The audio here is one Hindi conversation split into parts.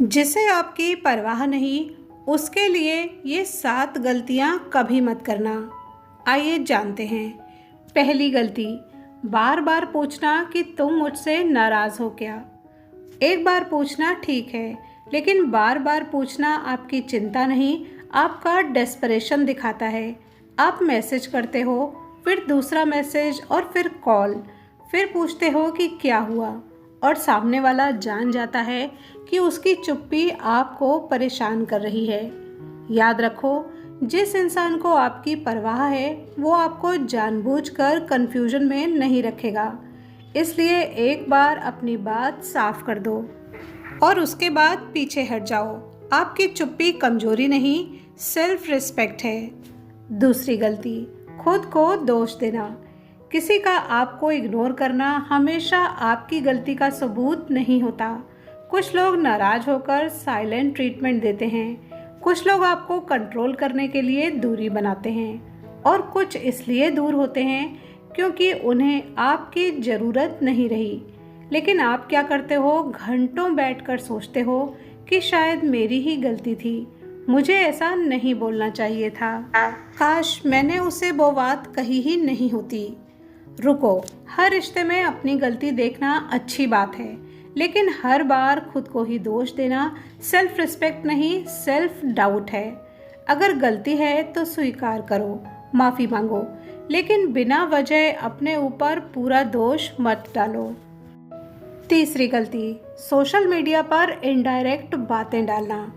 जिसे आपकी परवाह नहीं, उसके लिए ये 7 गलतियां कभी मत करना। आइए जानते हैं। पहली गलती, बार बार पूछना कि तुम मुझसे नाराज़ हो क्या। एक बार पूछना ठीक है, लेकिन बार बार पूछना आपकी चिंता नहीं, आपका डेस्परेशन दिखाता है। आप मैसेज करते हो, फिर दूसरा मैसेज और फिर कॉल, फिर पूछते हो कि क्या हुआ, और सामने वाला जान जाता है कि उसकी चुप्पी आपको परेशान कर रही है। याद रखो, जिस इंसान को आपकी परवाह है वो आपको जानबूझकर कंफ्यूजन में नहीं रखेगा। इसलिए एक बार अपनी बात साफ कर दो और उसके बाद पीछे हट जाओ। आपकी चुप्पी कमजोरी नहीं, सेल्फ रिस्पेक्ट है। दूसरी गलती, खुद को दोष देना। किसी का आपको इग्नोर करना हमेशा आपकी गलती का सबूत नहीं होता। कुछ लोग नाराज होकर साइलेंट ट्रीटमेंट देते हैं, कुछ लोग आपको कंट्रोल करने के लिए दूरी बनाते हैं, और कुछ इसलिए दूर होते हैं क्योंकि उन्हें आपकी ज़रूरत नहीं रही। लेकिन आप क्या करते हो? घंटों बैठकर सोचते हो कि शायद मेरी ही गलती थी, मुझे ऐसा नहीं बोलना चाहिए था, काश मैंने उसे वो बात कही ही नहीं होती। रुको, हर रिश्ते में अपनी गलती देखना अच्छी बात है, लेकिन हर बार खुद को ही दोष देना सेल्फ रिस्पेक्ट नहीं, सेल्फ डाउट है। अगर गलती है तो स्वीकार करो, माफ़ी मांगो, लेकिन बिना वजह अपने ऊपर पूरा दोष मत डालो। तीसरी गलती, सोशल मीडिया पर इनडायरेक्ट बातें डालना।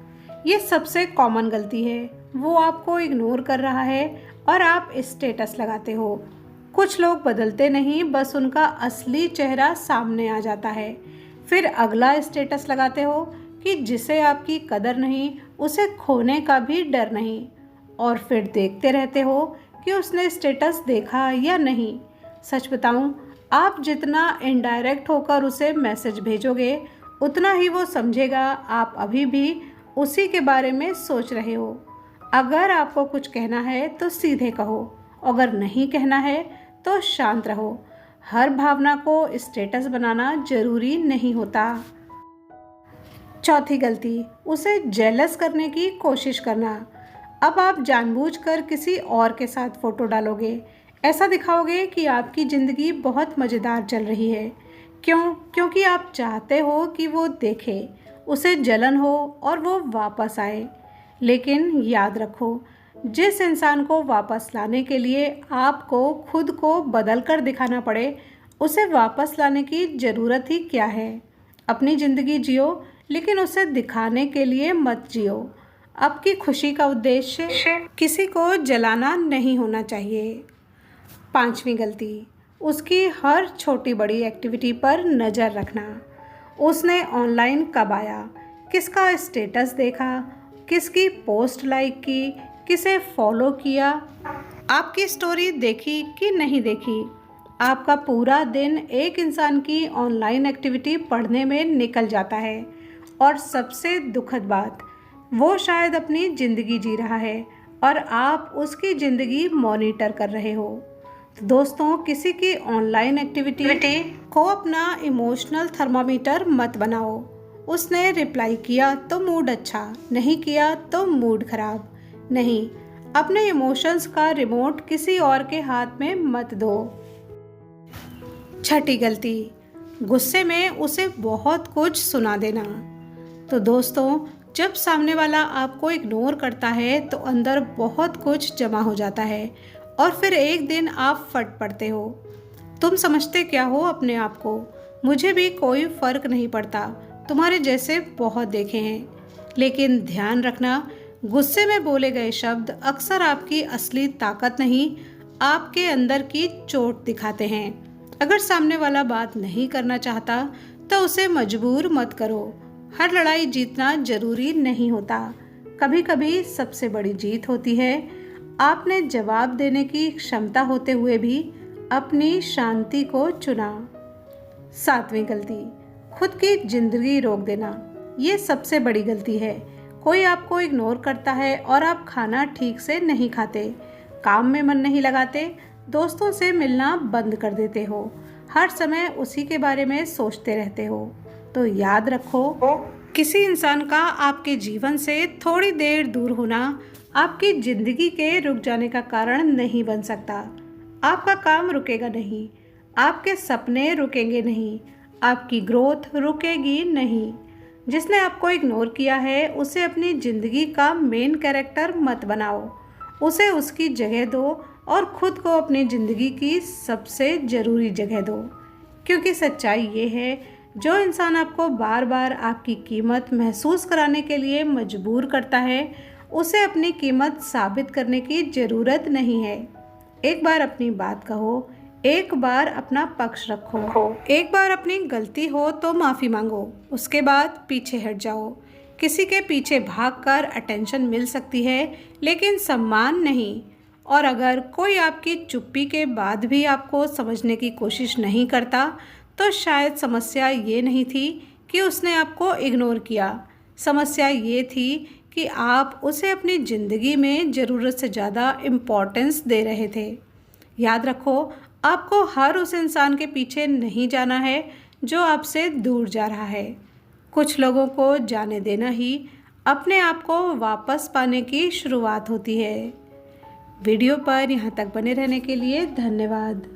ये सबसे कॉमन गलती है। वो आपको इग्नोर कर रहा है और आप स्टेटस लगाते हो। कुछ लोग बदलते नहीं, बस उनका असली चेहरा सामने आ जाता है। फिर अगला स्टेटस लगाते हो कि जिसे आपकी कदर नहीं, उसे खोने का भी डर नहीं, और फिर देखते रहते हो कि उसने स्टेटस देखा या नहीं। सच बताऊं, आप जितना इनडायरेक्ट होकर उसे मैसेज भेजोगे, उतना ही वो समझेगा आप अभी भी उसी के बारे में सोच रहे हो। अगर आपको कुछ कहना है तो सीधे कहो, अगर नहीं कहना है तो शांत रहो। हर भावना को स्टेटस बनाना जरूरी नहीं होता। चौथी गलती, उसे जेलस करने की कोशिश करना। अब आप जानबूझकर किसी और के साथ फ़ोटो डालोगे, ऐसा दिखाओगे कि आपकी ज़िंदगी बहुत मज़ेदार चल रही है। क्यों? क्योंकि आप चाहते हो कि वो देखे, उसे जलन हो और वो वापस आए। लेकिन याद रखो, जिस इंसान को वापस लाने के लिए आपको खुद को बदल कर दिखाना पड़े, उसे वापस लाने की ज़रूरत ही क्या है। अपनी ज़िंदगी जियो, लेकिन उसे दिखाने के लिए मत जियो। आपकी खुशी का उद्देश्य किसी को जलाना नहीं होना चाहिए। पांचवी गलती, उसकी हर छोटी बड़ी एक्टिविटी पर नज़र रखना। उसने ऑनलाइन कब आया, किसका स्टेटस देखा, किसकी पोस्ट लाइक की, किसे फॉलो किया, आपकी स्टोरी देखी कि नहीं देखी। आपका पूरा दिन एक इंसान की ऑनलाइन एक्टिविटी पढ़ने में निकल जाता है, और सबसे दुखद बात, वो शायद अपनी ज़िंदगी जी रहा है और आप उसकी ज़िंदगी मॉनिटर कर रहे हो। तो दोस्तों, किसी की ऑनलाइन एक्टिविटी को अपना इमोशनल थर्मामीटर मत बनाओ। उसने रिप्लाई किया तो मूड अच्छा, नहीं किया तो मूड खराब। नहीं, अपने इमोशंस का रिमोट किसी और के हाथ में मत दो। छठी गलती, गुस्से में उसे बहुत कुछ सुना देना। तो दोस्तों, जब सामने वाला आपको इग्नोर करता है तो अंदर बहुत कुछ जमा हो जाता है, और फिर एक दिन आप फट पड़ते हो। तुम समझते क्या हो अपने आप को? मुझे भी कोई फ़र्क नहीं पड़ता, तुम्हारे जैसे बहुत देखे हैं। लेकिन ध्यान रखना, गुस्से में बोले गए शब्द अक्सर आपकी असली ताकत नहीं, आपके अंदर की चोट दिखाते हैं। अगर सामने वाला बात नहीं करना चाहता तो उसे मजबूर मत करो। हर लड़ाई जीतना जरूरी नहीं होता। कभी कभी सबसे बड़ी जीत होती है आपने जवाब देने की क्षमता होते हुए भी अपनी शांति को चुना। सातवीं गलती, खुद की जिंदगी रोक देना। ये सबसे बड़ी गलती है। कोई आपको इग्नोर करता है और आप खाना ठीक से नहीं खाते, काम में मन नहीं लगाते, दोस्तों से मिलना बंद कर देते हो, हर समय उसी के बारे में सोचते रहते हो। तो याद रखो, किसी इंसान का आपके जीवन से थोड़ी देर दूर होना आपकी ज़िंदगी के रुक जाने का कारण नहीं बन सकता। आपका काम रुकेगा नहीं, आपके सपने रुकेंगे नहीं, आपकी ग्रोथ रुकेगी नहीं। जिसने आपको इग्नोर किया है उसे अपनी ज़िंदगी का मेन कैरेक्टर मत बनाओ, उसे उसकी जगह दो और ख़ुद को अपनी ज़िंदगी की सबसे ज़रूरी जगह दो। क्योंकि सच्चाई ये है, जो इंसान आपको बार बार आपकी कीमत महसूस कराने के लिए मजबूर करता है उसे अपनी कीमत साबित करने की ज़रूरत नहीं है। एक बार अपनी बात कहो, एक बार अपना पक्ष रखो, एक बार अपनी गलती हो तो माफ़ी मांगो, उसके बाद पीछे हट जाओ। किसी के पीछे भागकर अटेंशन मिल सकती है लेकिन सम्मान नहीं। और अगर कोई आपकी चुप्पी के बाद भी आपको समझने की कोशिश नहीं करता तो शायद समस्या ये नहीं थी कि उसने आपको इग्नोर किया, समस्या ये थी कि आप उसे अपनी ज़िंदगी में ज़रूरत से ज़्यादा इम्पोर्टेंस दे रहे थे। याद रखो, आपको हर उस इंसान के पीछे नहीं जाना है जो आपसे दूर जा रहा है। कुछ लोगों को जाने देना ही अपने आप को वापस पाने की शुरुआत होती है। वीडियो पर यहाँ तक बने रहने के लिए धन्यवाद।